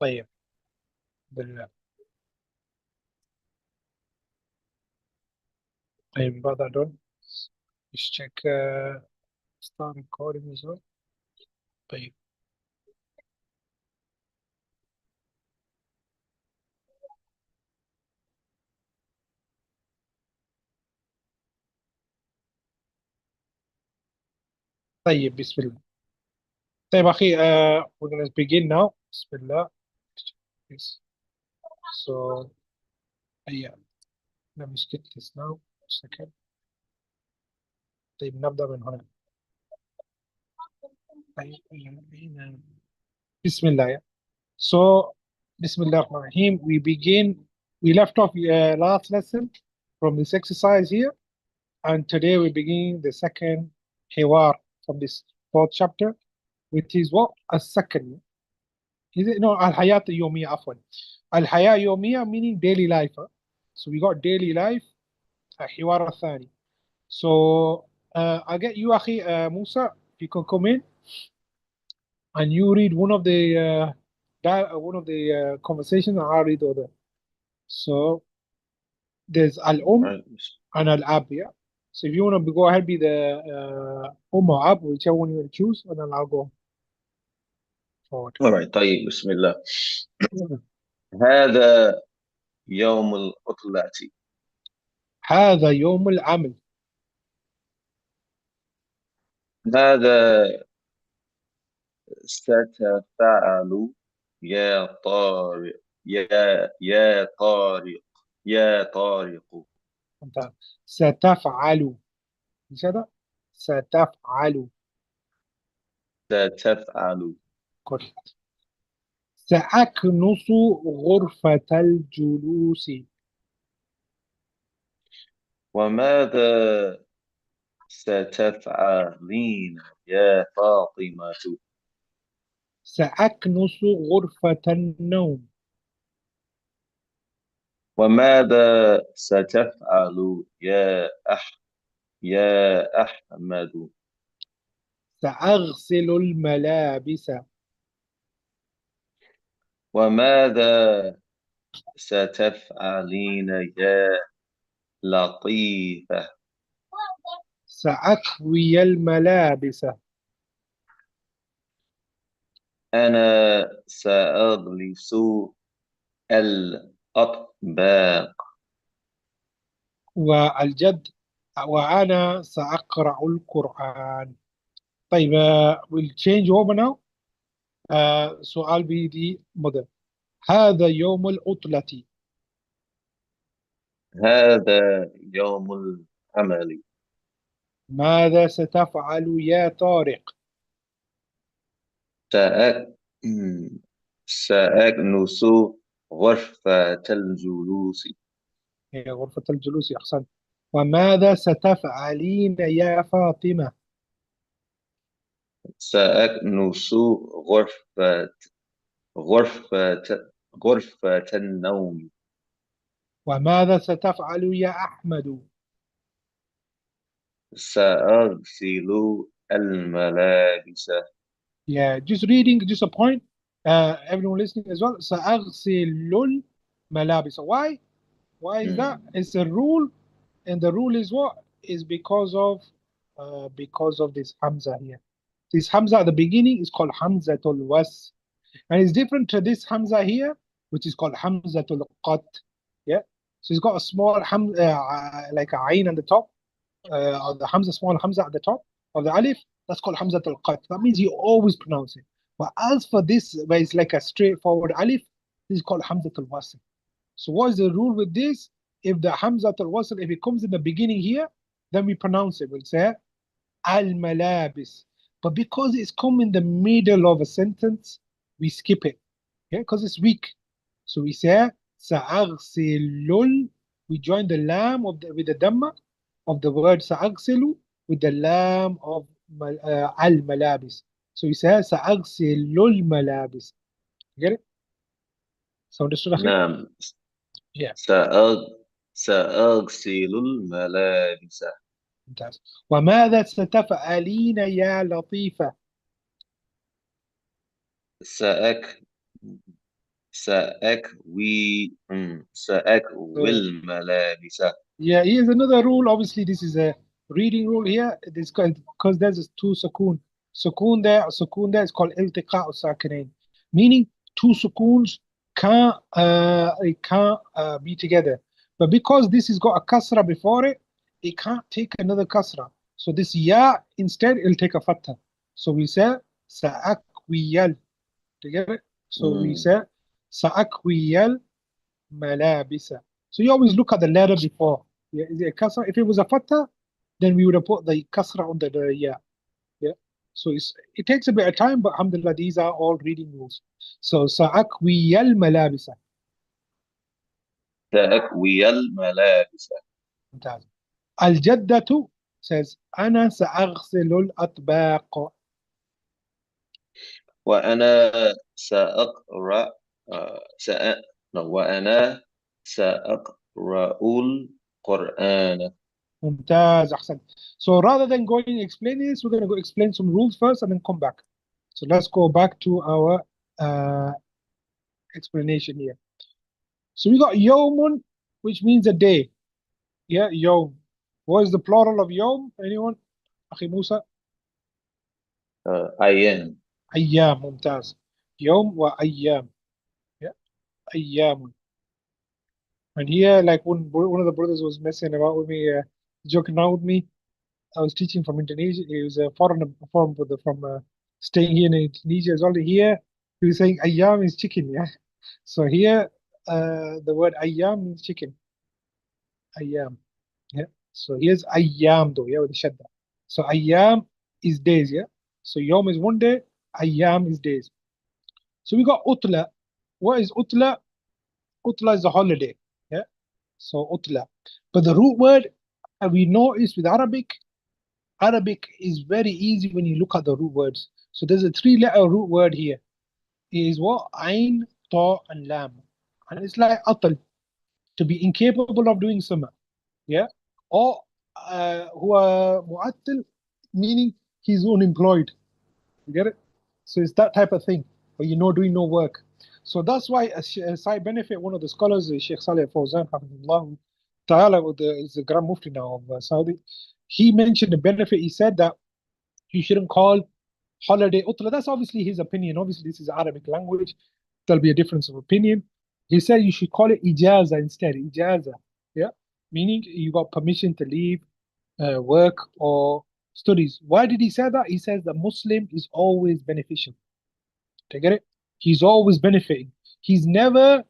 طيب بالله. طيب بعد دول check start recording as well. طيب طيب بسم الله. طيب أخي we're gonna begin now. بسم الله. Yes. So yeah, let me skip this now. Second. طيب نبدأ من هنا. طيب بسم الله. So بسم الله الرحمن الرحيم. We begin. We left off last lesson from this exercise here, and today we begin the second حوار from this fourth chapter, which is what? A second. Is it no الحياة اليومية عفوا. الحياة اليومية meaning daily life. So we got daily life. الحوار الثاني. So I'll get you أخي Musa, if you can come in and you read one of the conversations, and I'll read other. So there's al-um and al-ab, yeah. So if you want to go ahead, be the or ab, whichever one you want to choose, and then I'll go forward. Alright, طيب بسم الله. هذا يوم العطلة. هذا يوم العمل. ماذا ستفعل يا طارق يا طارق يا طارق؟ ممتاز. ستفعل. ايش هذا؟ ستفعل. ستفعل. correct. سأكنس غرفة الجلوس. وماذا ستفعلين يا فاطمة؟ سأكنس غرفة النوم. وماذا ستفعل يا أحمد؟ سأغسل الملابس. وماذا ستفعلين يا لطيفة؟ سأكوي الملابس. أنا سأغلس الأطباق. والجد وأنا سأقرأ القرآن. طيب we'll change over now. سؤال بيدي مدى. هذا يوم العطلة. هذا يوم العمل. ماذا ستفعل يا طارق؟ سأك... سأكنس غرفة الجلوس. هي غرفة الجلوس، أحسنت. وماذا ستفعلين يا فاطمة؟ سأكنس غرفة غرفة النوم. وماذا ستفعل يا أحمد؟ سأغسل الملابس. Yeah, just reading, just a point. Everyone listening as well. سأغسل الملابس. Why? Why is that? It's a rule, and the rule is what? Is because of this Hamza here. This Hamza at the beginning is called Hamzatul Was, and it's different to this Hamza here, which is called Hamzatul Qat. Yeah, so it's got a small like a ayn on the top, or the Hamza, small Hamza at the top of the Alif. That's called Hamzatul Qat. That means you always pronounce it. But as for this, where it's like a straightforward Alif, this is called Hamzatul Wasl. So what is the rule with this? If the Hamzatul Wasl, if it comes in the beginning here, then we pronounce it. We'll say al-malabis. But because it's come in the middle of a sentence, we skip it. Okay, because it's weak. So we say sa'aghsilul. We join the lam with the dhamma of the word sa'aghsilu with the lam of al-malabis. So we say sa'aghsilul malabis. Get it? So understood, Akhi? نعم. Yeah. سأغسل الملابس. ممتاز. وماذا ستفعلين يا لطيفة؟ سأك سأكوي So الملابس. yeah, here's another rule. Obviously, this is a reading rule here. This because there's two sukoon. Sukoon there is called iltiqa or sakinain, meaning two sukoons can't be together. But because this has got a kasra before it, it can't take another kasra. So this ya instead it'll take a fatha. So we say sa'akwiyal. Do you get it? So we مم. say sa'akwiyal malabisa. So you always look at the letter before. Yeah, is it a kasra? If it was a fatha, then we would have put the kasra under the yeah. Yeah. So it takes a bit of time, but alhamdulillah, these are all reading rules. So sa'akwiyal malabisa. سأكوي الملابس. ممتاز. الجدة says أنا سأغسل الأطباق. وأنا سأقرأ آه، سأ... وأنا سأقرأ القرآن. ممتاز أحسن. So rather than going and explaining this, we're going to go explain some rules first and then come back. So let's go back to our explanation here. So we got yawmun, which means a day. Yeah, yawm. What is the plural of yawm? Anyone? Akhi Musa? أيام. Ayyam, mumtaz. Yawm wa ayyam. Yeah, ayyamun. And here, like one of the brothers was messing about with me, joking around with me. I was teaching from Indonesia. He was a foreigner from staying here in Indonesia as well. Here, he was saying ayyam is chicken. Yeah. So here, the word ayyam means chicken. Ayyam. Yeah. So here's ayyam though, yeah, with the shadda. So ayyam is days, yeah. So yom is one day, ayyam is days. So we got utla. What is utla? Utla is a holiday, yeah. So utla. But the root word, we notice with Arabic is very easy when you look at the root words. So there's a three-letter root word here. It is what? Ain, ta, and lam. And it's like atal, to be incapable of doing something. Yeah, or who are mu'attil, meaning he's unemployed. You get it? So it's that type of thing, where you're not doing no work. So that's why a side benefit, one of the scholars, Sheikh Saleh Fawzan, Hafidullah Ta'ala, is the Grand Mufti now of Saudi, he mentioned the benefit. He said that you shouldn't call holiday utla. That's obviously his opinion. Obviously, this is Arabic language. There'll be a difference of opinion. He said you should call it ijaza instead. Ijaza. Yeah. Meaning you got permission to leave work or studies. Why did he say that? He says the Muslim is always beneficial. Do you get it? He's always benefiting. He's never,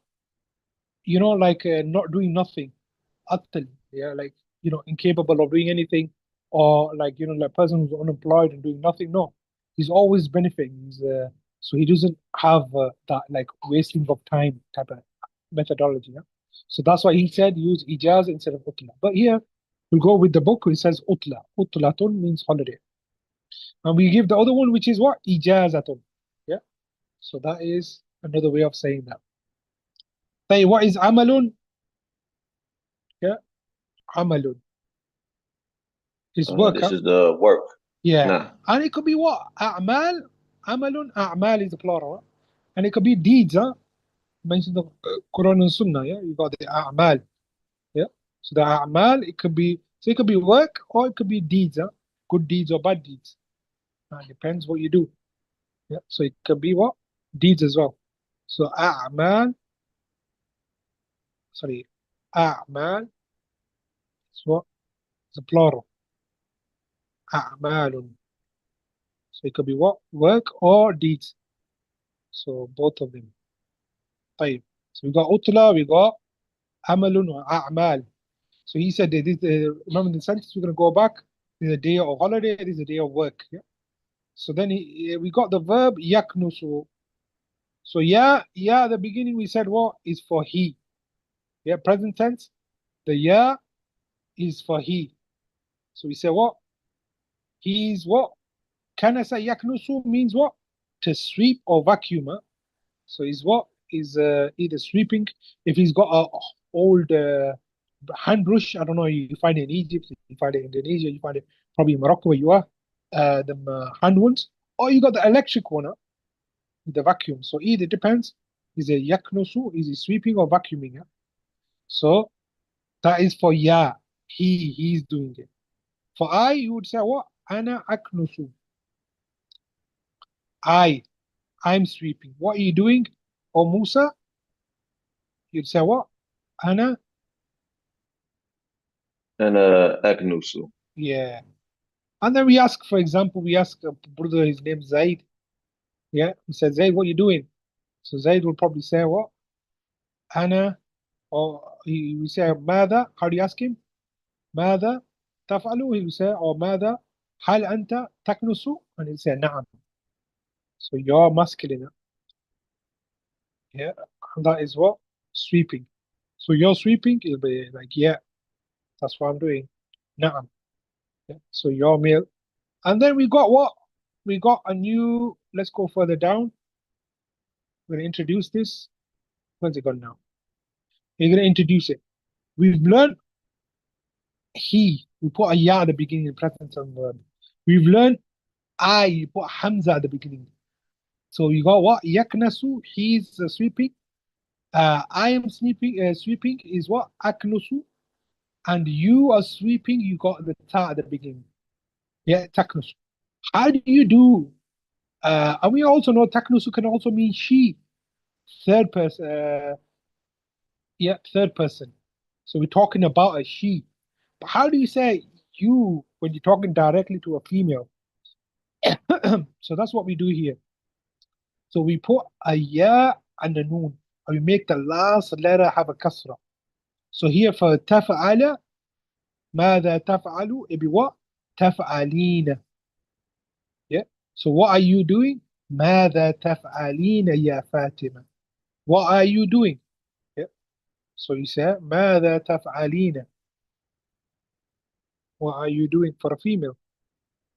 like not doing nothing. Attal, yeah, like incapable of doing anything, or like like person who's unemployed and doing nothing. No, he's always benefiting. So he doesn't have that like wasting of time type of methodology. Yeah? So that's why he said use ijaz instead of utla. But here we'll go with the book. It says utla. Utlatun means holiday, and we give the other one which is what ijazatun. Yeah. So that is another way of saying that. Hey, what is amalun? Yeah, amalun is work. This is the work. Yeah. نعم. And it could be what? A'mal. Amalun. A'mal is the plural. Huh? And it could be deeds. Huh? Mention the Quran and Sunnah. Yeah. You got the a'mal. Yeah. So the a'mal, it could be work or it could be deeds. Huh? Good deeds or bad deeds. Depends what you do. Yeah. So it could be what? Deeds as well. So a'mal. Sorry. A'mal is what? It's a plural. A'malun. So it could be what? Work or deeds. So both of them. طيب. So we got utla, we got amalun or a'mal. So he said that remember the sentence, we're going to go back. This is a day of holiday, this is a day of work. Yeah? So then we got the verb yaknusu. So at the beginning we said what is for he. Yeah, present tense. The ya is for he. So we say what? He's what? Can I say yaknusu means what? To sweep or vacuum. Huh? So he's what? Is either sweeping. If he's got a old hand brush, I don't know, you find it in Egypt, you find it in Indonesia, you find it probably in Morocco where you are, the hand ones, or you got the electric one with the vacuum. So either depends. Is it yaknusu? Is it sweeping or vacuuming? Yeah? So that is for ya. He's doing it. For I, you would say what? Ana aknusu. I'm sweeping. What are you doing? Or Musa, you'd say what? Ana, أنا أكنس. yeah. And then we ask, for example, we ask a brother, his name Zaid. Yeah, we said, Zaid, what are you doing? So Zaid will probably say what? Ana, or we say, Mada. How do you ask him? Mada تفعل? He will say, or Mada هل أنت تكنس? And he'll say, نعم. So you're masculine. Yeah, and that is what? Sweeping. So you're sweeping, it'll be like, yeah, that's what I'm doing. نعم. Yeah. So you're male. And then we got what? We got a new, let's go further down. We're going to introduce this. Where's it gone now? We're going to introduce it. We've learned he. We put a ya at the beginning in present and verb. We've learned I. You put hamza at the beginning. So you got what? Yaknasu. He's sweeping. I am sweeping. Sweeping is what? Aknusu. And you are sweeping. You got the ta at the beginning. Yeah, taknusu. How do you do? And we also know taknusu can also mean she. Third person. Yeah, third person. So we're talking about a she. But how do you say you when you're talking directly to a female? So that's what we do here. So we put a ya and a noon, and we make the last letter have a kasra. So here for tafa'ala, ماذا تفعل? It'd be what? تفعلين. Yeah. So what are you doing? ماذا تفعلين يا فاطمة? What are you doing? Yeah. So you say ماذا تفعلين? What are you doing for a female?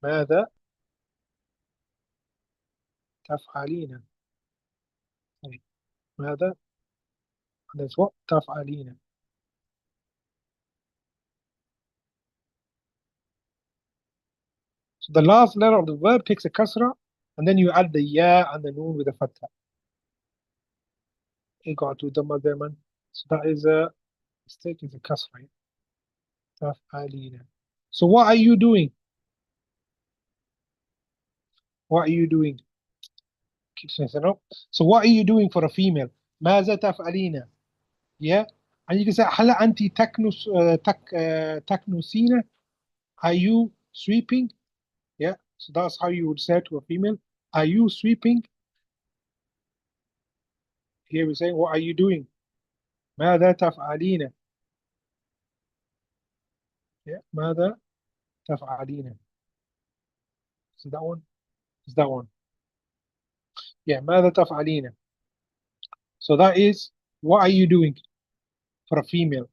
ماذا تفعلين؟ طيب. ماذا؟ That's what تفعلين. So the last letter of the verb takes a kasra, and then you add the ya and the noon with a fatha. You got to the mother man. So that is a mistake, is a kasra. تفعلين. So what are you doing? What are you doing? Keep saying no. So what are you doing for a female? ماذا تفعلين? Yeah. And you can say هل أنت تكنسين? Are you sweeping? Yeah. So that's how you would say to a female. Are you sweeping? Here we're saying, what are you doing? ماذا تفعلين? Yeah. ماذا تفعلين? Is that one? Is that one? Yeah. ماذا تفعلين? So that is, what are you doing for a female?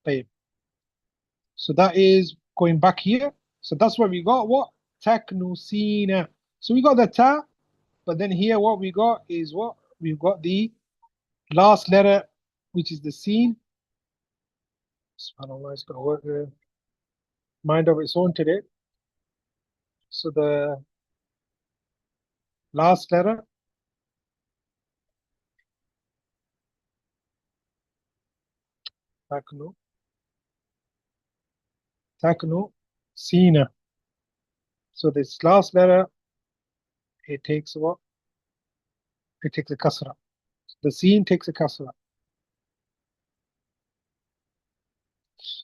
طيب. So that is going back here. So that's where we got what? Taknusina. So we got the ta, but then here what we got is what? We've got the last letter, which is the sin. SubhanAllah, it's got to work mind of its own today. So the last letter, taknu, taknu, sina. So this last letter, it takes what? It takes a kasra. The sin takes a kasra.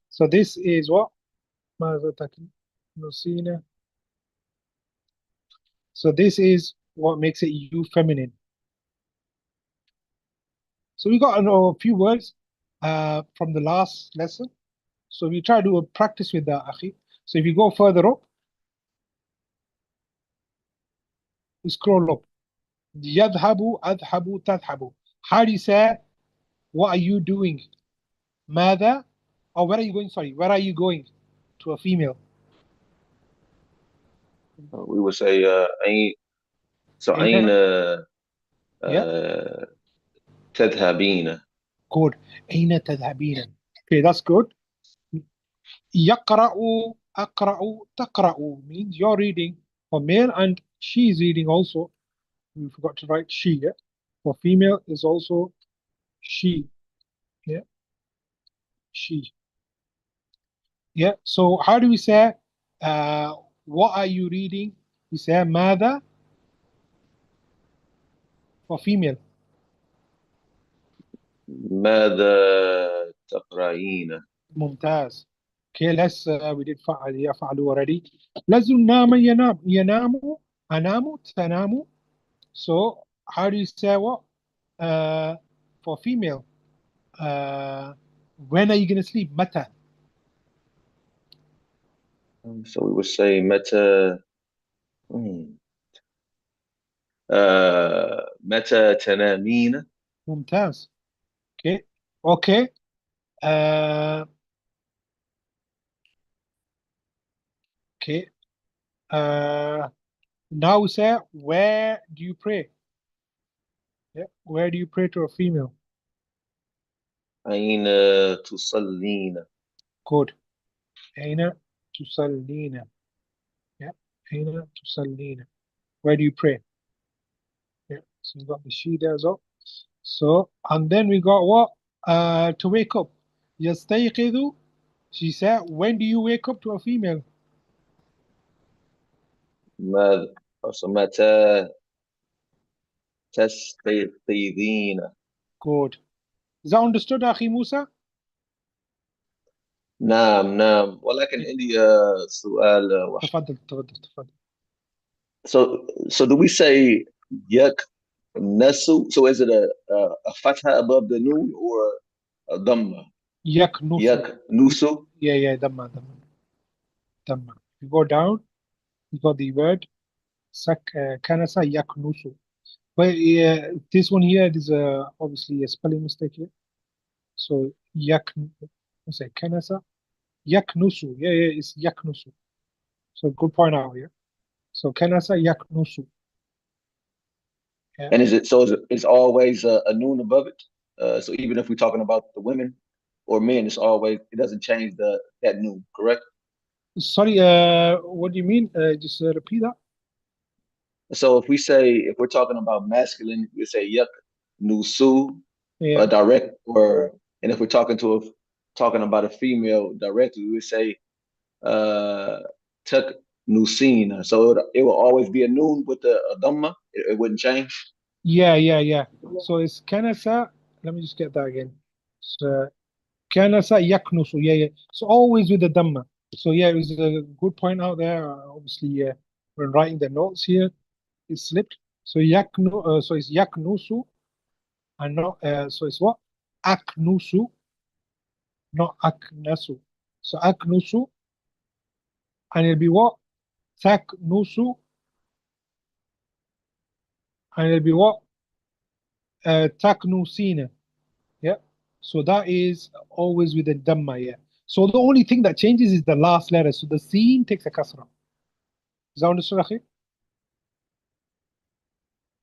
So this is what? ماذا تكنسين. So this is what makes it you feminine. So we got a few words from the last lesson. So we try to do a practice with that, Akhi. So if you go further up, we scroll up. يذهب أذهب تذهب. How do you say, what are you doing? ماذا? Or where are you going? Sorry, where are you going? To a female. We would say أين. So أين أين? Yeah, تذهبين. good. أين تذهبين? Okay, that's good. يقرأ أقرأ تقرأ means you're reading for male and she's reading also. We forgot to write she, yeah? For female is also she. Yeah, she. Yeah. So how do we say, uh, what are you reading? We say ماذا for female. ماذا تقرأين؟ ممتاز. Okay, let's we did فعل يفعل already. لازم نام ينام ينام أنام تنام. So how do you say what? Uh, for female, uh, when are you gonna sleep? متى. So we would say متى hmm, متى تنامين؟ ممتاز. Okay. Okay. Uh, okay. Uh, now we say, where do you pray? Yeah. Where do you pray to a female? أين تصلين؟ Good. أين تصلين? Yeah. أين تصلين? Where do you pray? Yeah. So you got the she there as well. So, and then we got what? To wake up. يستيقظ. She said, when do you wake up to a female? ماذا متى تستيقظين؟ Good. Is that understood, Akhi Musa? نعم نعم، ولكن Yeah. عندي سؤال واحد. تفضل تفضل تفضل. So do we say yak nasu? So is it a fatha above the noon or a dhamma? يكنس. Yak nusu? Yeah, yeah, Dhamma, Dhamma, Dhamma. If you go down, you got the word Kanasa Yaknusu. But this one here is obviously a spelling mistake here. So Yak, what's it, Kanasa? Yaknusu. Yeah, yeah, it's Yaknusu. So good point out here. So Kanasa Yaknusu. Yeah. And is it so? It's always a noon above it. So even if we're talking about the women or men, it's always it doesn't change the that noon, correct? Sorry, what do you mean? Just repeat that. So if we're talking about masculine, we say yak nusu, Yeah. direct, or and if we're talking about a female directly, we would say uh tuk nusin. So it will always be a noon with a dhamma. It wouldn't change. Yeah, yeah, yeah. So it's Kanasa. Let me just get that again. So Kanasa Yaknusu. Yeah, yeah. So always with the Dhamma. So yeah, it was a good point out there. Obviously, when writing the notes here, it slipped. So so it's Yaknusu, and not. So it's what? Aknusu, not Aknasu. So Aknusu, and it'll be what? Taknusu, and it'll be what? Taknusina. Yeah. So that is always with the Dhamma. Yeah. So the only thing that changes is the last letter. So the scene takes a kasra. Is that understood, Akhi?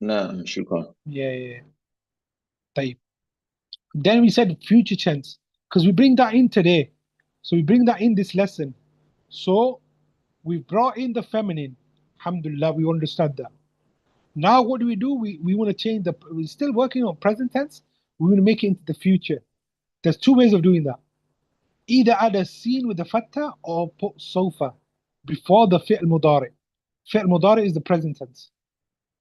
Nah, shukran. Yeah, yeah, yeah. طيب. Then we said future tense because we bring that in today. So we bring that in this lesson. So we brought in the feminine. Alhamdulillah, we understand that. Now what do? We want to change we're still working on present tense. We want to make it into the future. There's two ways of doing that. Either add a scene with the fatha or put sofa before the fi'l mudari. Fi'l mudari is the present tense.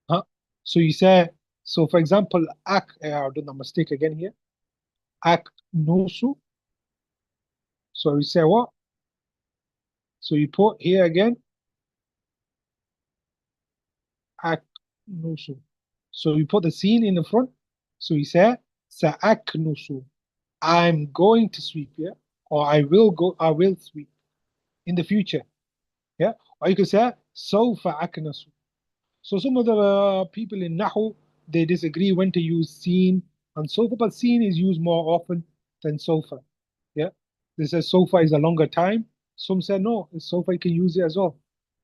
Huh? So you say, so for example, I done a mistake again here. Ak nusu. So you say what? So you put here again, ak nusu. So you put the scene in the front. So you say, sa'ak nusu. I'm going to sweep, yeah? Or I will sweep in the future. Yeah? Or you could say, sawfa aknasu. So some of the people in Nahu, they disagree when to use seen and sofa, but seen is used more often than sofa. Yeah, they say sofa is a longer time. Some say no, sofa you can use it as well.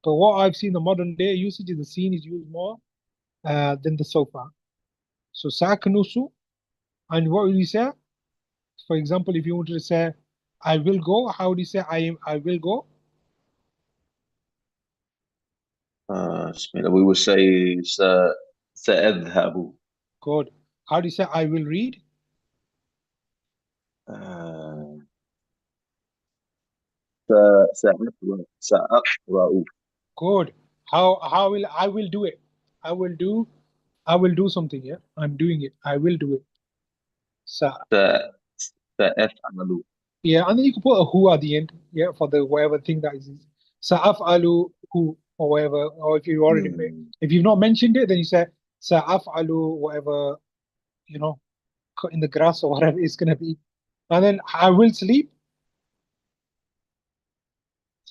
But what I've seen the modern day usage is the seen is used more than the sofa. So saknusu, and what will you say? For example, if you wanted to say I will go, how do you say I will go? We would say سأذهب. Good. How do you say I will read? سأقرأ. Good. How will I will do it? I will do something, yeah? I'm doing it. I will do it. So سأفعل. yeah, and then you can put a who at the end, yeah, for the whatever thing that is. Sa'af'alu who or whatever, or if you already if you've not mentioned it, then you say Sa'af'alu whatever, you know, cut in the grass or whatever it's gonna be. And then I will sleep,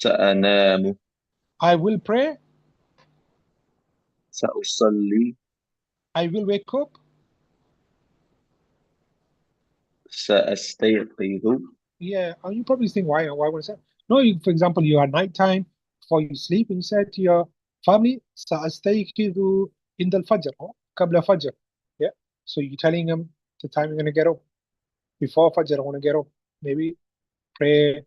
سأنام. I will pray, سأصلي. I will wake up. سأستيقظ. Yeah, and you probably think why would I say? No, you, for example, you are nighttime before you sleep, and you said to your family, "Sa'astayqidu in the fajr, or qabla fajr." Yeah, so you're telling them the time you're gonna get up before fajr. I want to get up, maybe pray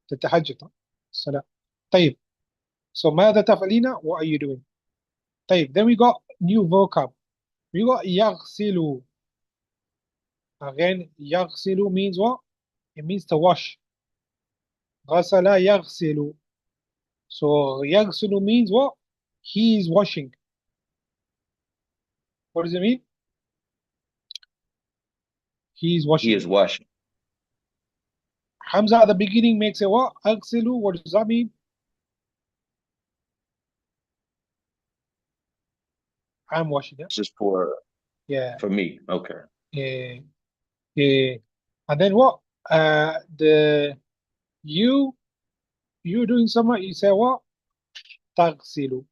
the tahajjud, salah. طيب. So ماذا تفعلين? What are you doing? طيب. Then we got new vocab. We got يغسل. Again, يغسل means what? It means to wash. غسل يغسل. So yaghsulu means what? He is washing. What does it mean? He is He washing. is washing. Hamza at the beginning makes it what? Aghsilu. What does that mean? I'm washing it. Just Yeah. for me. Okay. Yeah. Yeah. And then what? The you doing something, you say what? Taghsilu.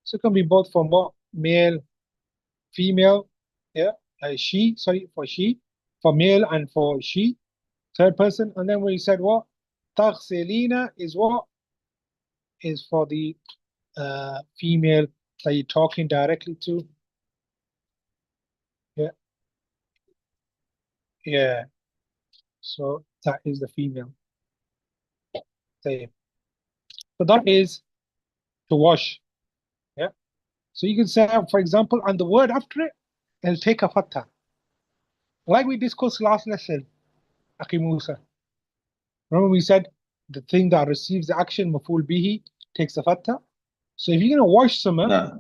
So it can be both from what? Male, female. Yeah. She, sorry, for she, for male and for she, third person. And then when you said what? Taghsilina is what? Is for the female that you're talking directly to. Yeah, yeah. So that is the female. So that is to wash. Yeah. So you can say, for example, and the word after it, it'll take a fatha. Like we discussed last lesson, Aki Musa. Remember we said the thing that receives the action, maful bihi, takes a fatha. So if you're gonna wash something, Nah.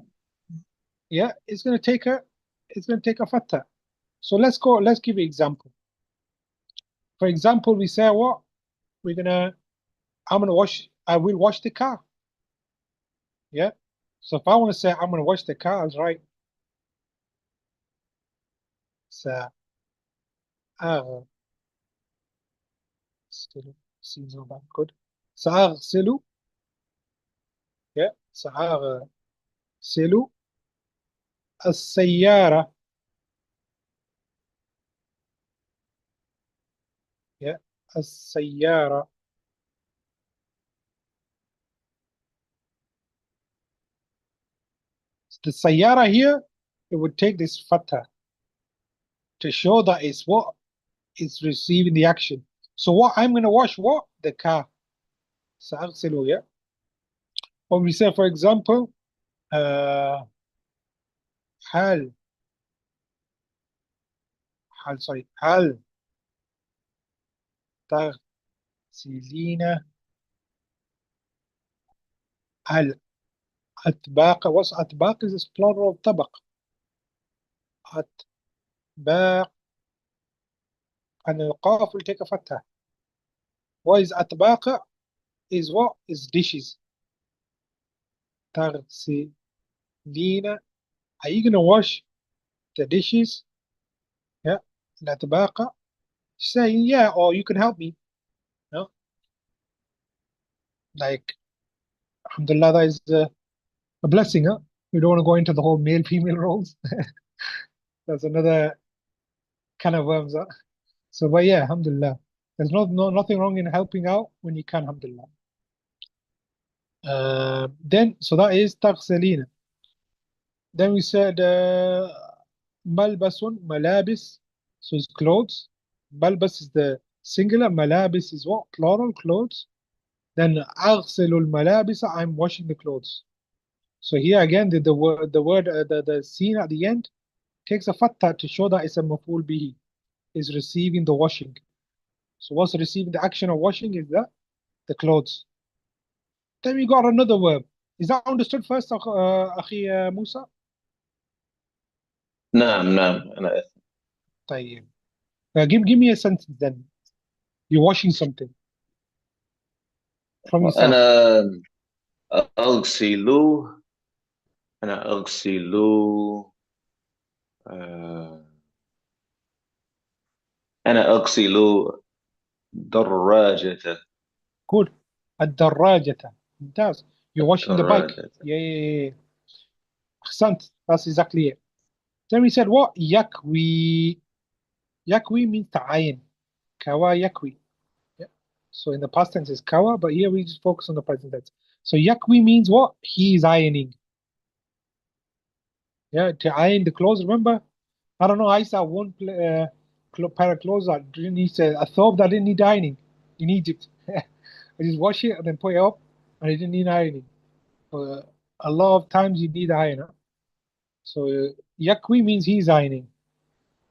yeah, it's gonna take a fatha. So let's give an example. For example, we say what? I will wash the car. Yeah. So if I want to say I'm gonna wash the car, I'll write سأغسل. Seems not that good. سأغسل. Yeah. سأغسل السيارة. Yeah. السيارة. The سيارة here, it would take this fatha to show that it's what is receiving the action. So what I'm gonna wash what? The car. سأغسل. Yeah. Or we say, for example, هل هل تغسلين الأطباق. What's أطباق is plural of طبق. أطباق, and the قاف will take a fatha. What is أطباق? Is what? Is dishes. تغسلين. Are you gonna wash the dishes? Yeah. الأطباق. Saying yeah, or you can help me. No? Like, alhamdulillah, that is a blessing, huh? We don't want to go into the whole male female roles. That's another kind of worms, huh? So, but yeah, alhamdulillah. There's nothing wrong in helping out when you can, alhamdulillah. Then, so that is تغسلين. Then we said ملبس, malabis. So it's clothes. Malbas is the singular. Malabis is what? Plural, clothes. Then أغسل الملابس, I'm washing the clothes. So here again, the word, the scene at the end, takes a fatha to show that it's a maf'ul bihi, is receiving the washing. So what's receiving the action of washing is the clothes. Then we got another verb. Is that understood first, Akhi Musa? نعم نعم أنا طيب. Give me a sentence then. You're washing something from yourself. أنا أغسل أنا أغسل آه، أنا أغسل دراجة Good. الدراجة. ممتاز. You're washing the bike. الدراجة. Yeah, yeah, yeah. أحسنت. That's exactly it. Then we said what? Yakwi. Yakwi means ta'ayin. Kawa yakwi. Yeah. So in the past tense is kawa, but here we just focus on the present tense. So yakwi means what? He is ironing. Yeah, to iron the clothes. Remember, I don't know. I saw one pair of clothes that didn't need a thobe that didn't need ironing in Egypt. I just wash it and then put it up, and it didn't need ironing. A lot of times you need iron. So yakwi means he's ironing.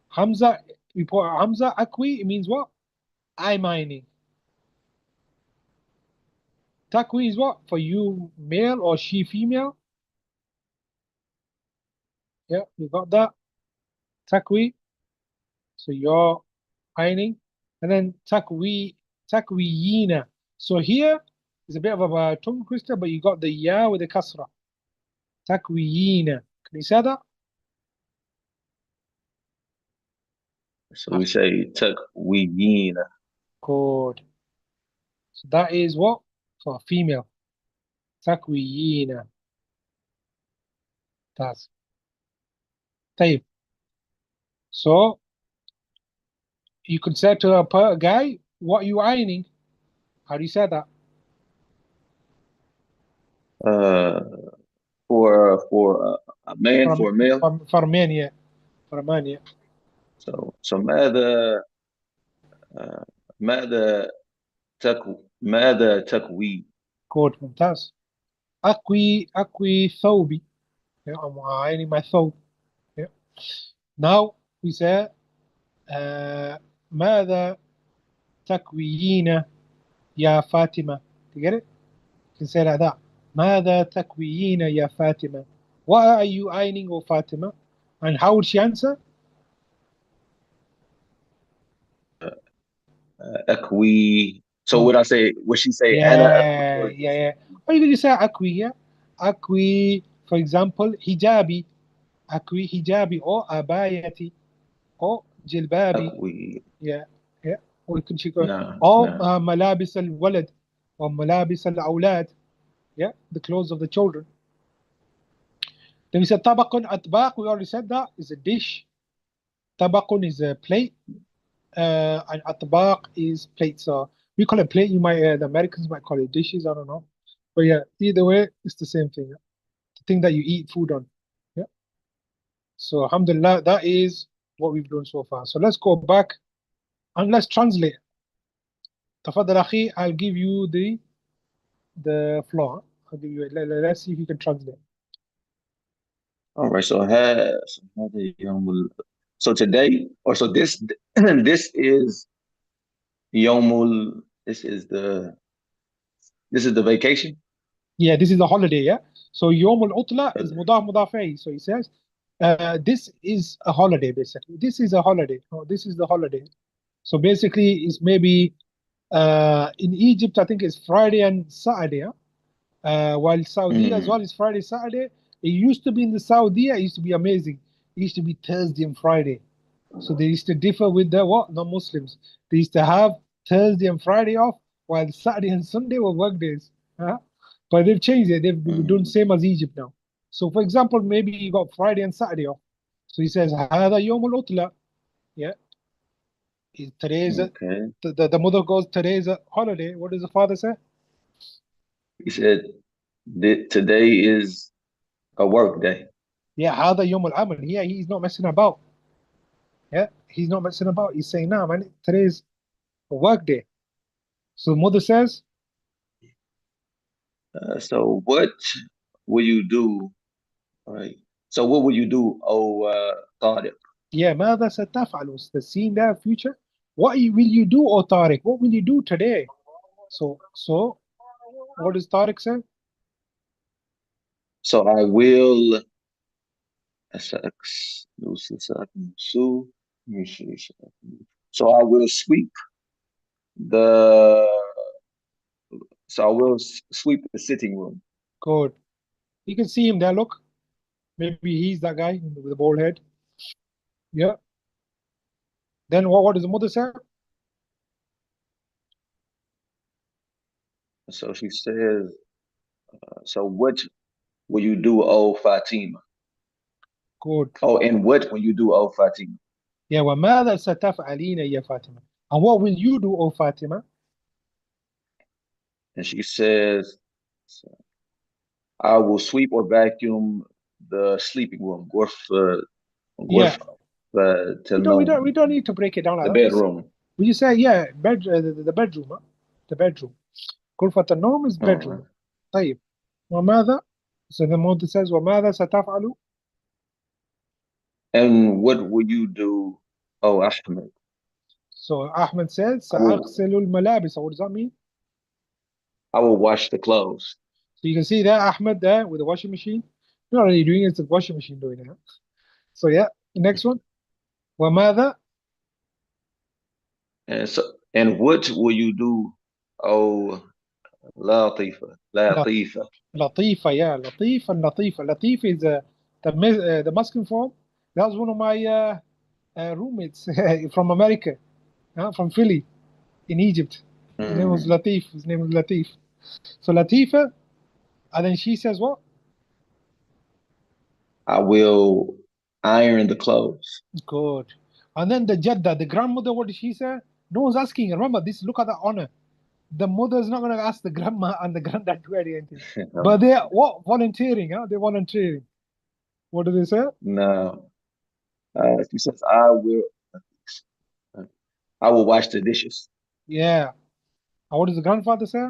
Hamza, we put Hamza akwi. It means what? I'm ironing. Takwi is what? For you, male or she, female. Yeah, you got that. Takwi. So you're ironing. And then takwiyina. So here is a bit of a tongue twister, but you got the ya with the kasra. Takwiyina. Can you say that? So we say تكوين. Good. So that is what? For female. Takwiyina. That's. طيب. So you could say to a guy, what are you ironing? How do you say that? Uh, for a man, For, for a male. for men, yeah. For a man, yeah. So ماذا ماذا ماذا تكوي. Good. ممتاز. أكوي ثوبي. Yeah, I'm ironing my thobe. Yeah. Now we say ماذا تكويين يا فاطمة. You get it? You can say like that. ماذا تكويين يا فاطمة. What are you ironing, O Fatima? And how would she answer? أكوي. So Mm. would I say? Would she say أنا أكوي Yeah, or yeah, just yeah. Or you can just say أكوي, yeah? أكوي, for example, hijabi. أكوي hijabi or abayati or jilbabi. أكوي؟ Yeah, yeah. Or you can check نعم or نعم. ملابس الولد or ملابس الأولاد. Yeah, the clothes of the children. Then we said tabakun atbaq. We already said that is a dish. Tabakun is a plate, and atbaq is plate. So we call it plate. You might the Americans might call it dishes. I don't know, but yeah, either way, it's the same thing. The thing that you eat food on. Yeah. So alhamdulillah, that is what we've done so far. So let's go back and let's translate. تفضل أخي, I'll give you the floor. I'll give you. Let's see if you can translate. All right. هذا يوم so today, or so this this is this is the vacation. Yeah, this is a holiday, yeah? So يوم العطلة Uh, is مضاف مضاف إليه. So he says, this is a holiday, basically. This is a holiday. Oh, this is the holiday. So basically, it's maybe in Egypt, I think it's Friday and Saturday, huh? While Saudi as well mm, is Friday, Saturday. It used to be in the Saudi, it used to be amazing. It used to be Thursday and Friday. So they used to differ with the what? Non-Muslims. They used to have Thursday and Friday off, while Saturday and Sunday were work days. Huh? But they've changed it. They've done mm, same as Egypt now. So for example, maybe you got Friday and Saturday off. So he says, هذا يوم العطلة. Yeah. Today's okay. the mother goes, today's a holiday. What does the father say? He said that today is a work day. Yeah, هذا يوم العمل. Yeah, he's not messing about. Yeah, he's not messing about. He's saying, nah, man, today's a work day. So mother says, So what will you do? All right. So what will you do, oh صادق. Yeah, ماذا ستفعل? It's the scene there, future. What will you do, O Tariq? What will you do today? So, what does Tariq say? So I will SX so I will sweep the so I will sweep the sitting room. Good. You can see him there, look. Maybe he's that guy with the bald head. Yeah. Then what does the mother say? So she says, so what will you do, oh Fatima? Good. Oh, and what will you do, oh Fatima? Yeah, وماذا ستفعلين يا فاطمة? And what will you do, O Fatima? And she says, I will sweep or vacuum the sleeping room, Yeah. We النوم, don't need to break it down like the that. bedroom. We just say, yeah, the bedroom, huh? The bedroom. غرفة النوم is All bedroom. right. طيب. وماذا? So the mother says, وماذا ستفعل? And what will you do, oh Ahmed? So Ahmed says, I will سأغسل الملابس. What does that mean? I will wash the clothes. So you can see there, Ahmed there with the washing machine. Not really doing it, it's the washing machine doing it. Huh? So yeah, the next one. وماذا? And what will you do, oh Latifa? Latifa. لطيفة, yeah, لطيفة اللطيفة. Latif is the masculine form. That was one of my roommates from America, from Philly in Egypt. His name was Mm, Latif. His name was Latif. So Latifa, and then she says what? I will iron the clothes. Good. And then the Jadda, the grandmother, what did she say? No one's asking. Remember this. Look at the honor. The mother is not going to ask the grandma and the granddad to do anything. But they are what volunteering? Huh? They're volunteering. What do they say? No. She says, I will wash the dishes. Yeah. And what does the grandfather say?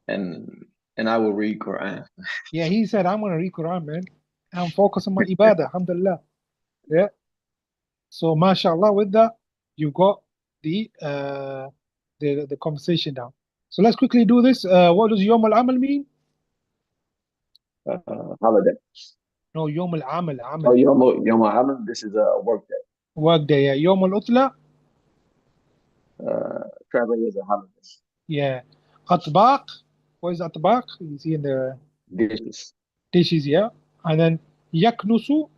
And and I will read Quran. Yeah, he said, I'm going to read Quran, man. I'm focused on my ibadah, alhamdulillah. Yeah. So, mashallah, with that, you got the conversation down. So let's quickly do this. What does Yom al-Amal mean? Holiday. No, Yom al-Amal, Oh, Amal. Yom Amal, this is a work day. Work day, yeah. Yom al-Utla, Traveling is a holiday. yeah. Atbaq, what is Atbaq? You see in the Dishes. dishes, yeah. And then Yaknusu,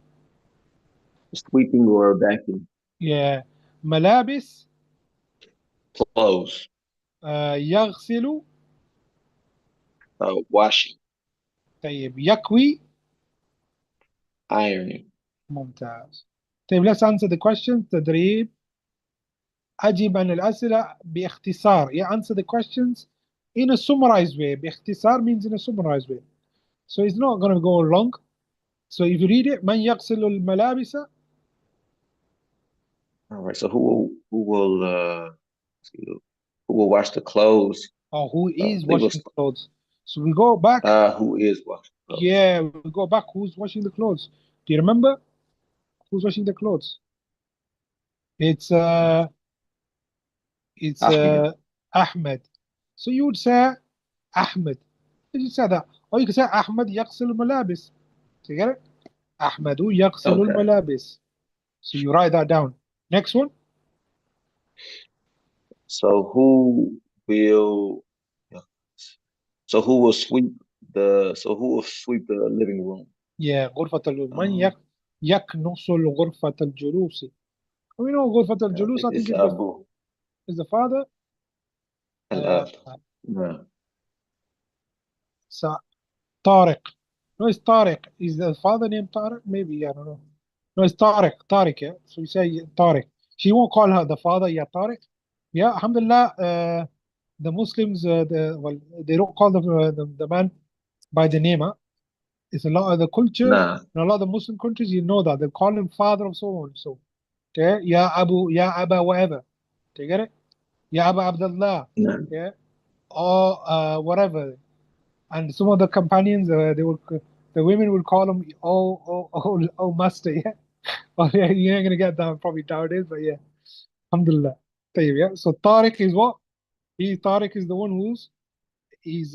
Sweeping or vacuum. yeah. Malabis, Clothes. يغسل. Washing. طيب يكوي. Ironing. ممتاز. طيب let's answer the question. تدريب أجب عن الأسئلة باختصار. Yeah, answer the questions in a summarized way. باختصار means in a summarized way. So it's not going to go long. So if you read it, من يغسل الملابس. All right. So who will wash the clothes? Or who I is believe washing clothes. So we go back. who is washing clothes? Yeah, we go back. Who's washing the clothes? Do you remember? Who's washing the clothes? It's it's Ahmed. Ahmed. So you would say Ahmed. You say that. Or you can say Ahmed يغسل الملابس. Do you get it? أحمد يغسل Okay. الملابس. So you write that down. Next one. So will yeah. So who will sweep the living room? Yeah, غرفة من Um, يكنس غرفة الجلوس. We know غرفة الجلوس, I think it's is Abu the father. Uh, al-Ab. Yeah. so Tariq. No, it's Tariq. Is the father named Tariq? Maybe, I don't know. No, it's Tariq. Tariq, yeah. So you say Tariq. She won't call her the father, yeah, Tariq. Yeah, alhamdulillah, the Muslims, well, they don't call the man by the name. Huh? It's a lot of the culture, Nah. in a lot of the Muslim countries, you know that. They call him father of so on. So, okay, Ya Abu, Ya Aba, whatever. Do you get it? Ya Aba Abdullah. Nah. Yeah. Or whatever. And some of the companions, they would the women will call him oh master, yeah. Oh yeah, you're not gonna get that probably nowadays, but yeah. Alhamdulillah. طيب, yeah. So Tariq is what? Tariq is the one he's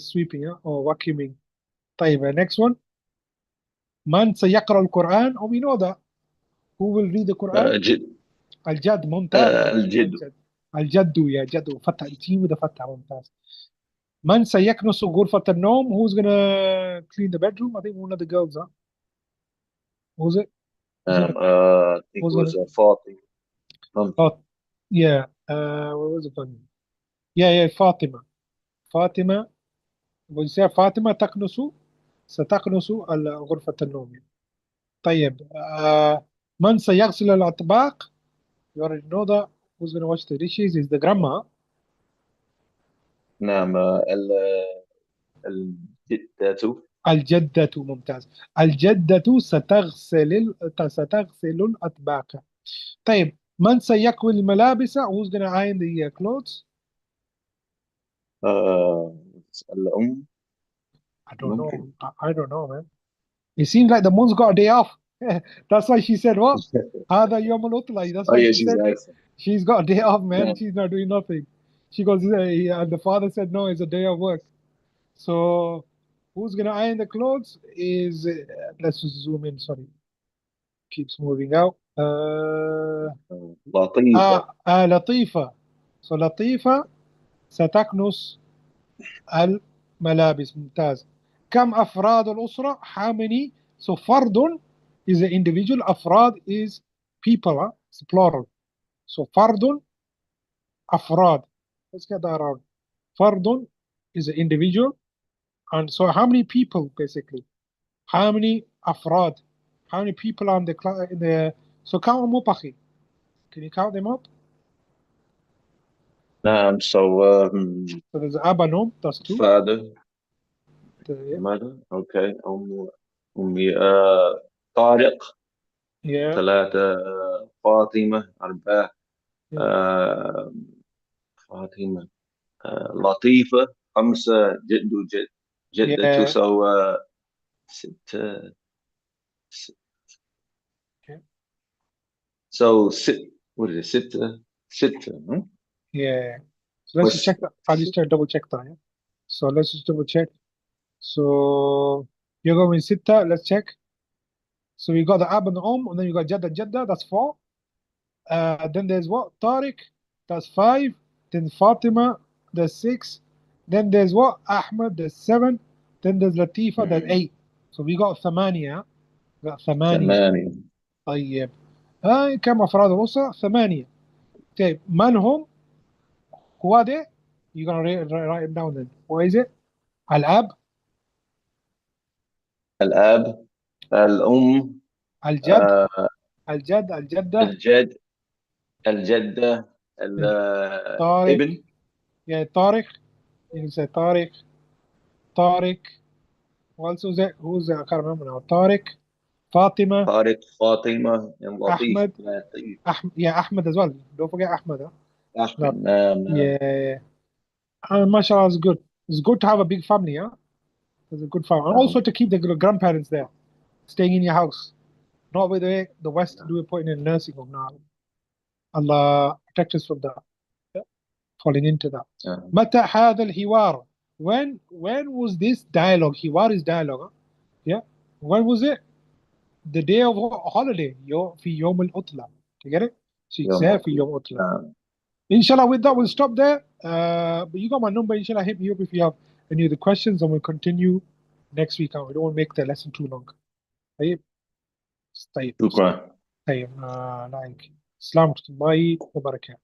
sweeping, yeah, or vacuuming. طيب, next one. من سيقرأ القرآن? Oh, we know that. Who will read the Quran? جد. الجد. ممتاز يا أخي. الجد. الجد. الجد يا جد. فتح الجيم وده فتح. ممتاز. من سيكنس غرفة النوم? Who's gonna clean the bedroom? I think one of the girls, huh? Who's it? Who's gonna I think it who's was gonna Fatima. ممكن. oh, yeah, what was it called? Yeah, فاطمة. فاطمة. ويصير فاطمة تكنس. ستكنس غرفة النوم. طيب, من سيغسل الأطباق? You already know that. Who's gonna wash the dishes? Is the grandma. نعم. الجدة. الجدة. ممتاز. الجدة ستغسل الأطباق. طيب, من سيكوي الملابس? Who's gonna iron the clothes? آه، الأم. I don't ممكن. know. I don't know, man. It seems like the mom's got a day off. That's why she said what? هذا يوم العطلة. That's Oh why yeah, she she's said accent. she's got a day off, man. نعم. She's not doing nothing. She goes, and the father said no, it's a day of work. So who's gonna iron the clothes is let's just zoom in. Sorry, keeps moving out. لطيفة. لطيفة. So لطيفة ستكنس الملابس. ممتاز. كم أفراد الأسرة? How many? So فرد is an individual. أفراد is people, huh? It's plural. So فرد أفراد. Let's get that around. فرد is an individual. And so how many people basically? How many أفراد? How many people are in the so count them up, أخي. Can you count them up? نعم. So So there's أبا نوم, that's two. father, Yeah. mother. Okay. أمي طارق. Yeah. ثلاثة. فاطمة. أربعة. Yeah. آه، فاطمة. لطيفة. خمسة. جد وجد. جدة. Yeah. So ستة. Okay. So what is it? ستة. ستة. Yeah. So let's just What's check that. I'll just double check that. Yeah? So let's just double check. So you're going Sitta. Let's check. So we got the Ab and the and then you got Jadda Jadda. That's four. Then there's what? Tariq. That's five. Then Fatima. That's six. Then there's what? Ahmed. That's seven. Then there's Latifa. That's eight. So we got ثمانية. got ثمانية. ثمانية. طيب. هاي كم أفراد الأسرة؟ ثمانية. طيب, من هم؟ Who are they? You're gonna write them down then. What is it? الأب. الأب. الأم. الجد. آه، الجد. الجدة. الجد. الجدة. طارق. الابن. Yeah, طارق. You can say طارق. طارق. Also, who's that? I can't remember now. طارق. Fatima. طارق. فاطمة. لطيف. Ahmed. لطيف. Yeah, Ahmed as well. Don't forget Ahmed. Huh? أحمد. No. نعم. نعم. Yeah. MashaAllah is good. It's good to have a big family, huh? It's a good family. And also نعم. to keep the grandparents there, staying in your house. Not with the West نعم. do it putting in a nursing home now. Allah protect us from that. Yeah, falling into that. نعم. متى هذا الحوار? When was this dialogue? حوار is dialogue. Huh? Yeah. When was it? The day of holiday. في يوم العطلة. You get it? So you يوم say في عطلة. يوم العطلة. نعم. Inshallah, with that, we'll stop there. But you got my number. Inshallah, hit me up if you have any other questions, and we'll continue next week. We don't want to make the lesson too long. طيب. طيب. شكرا. طيب. like. السلام ورحمة الله وبركاته.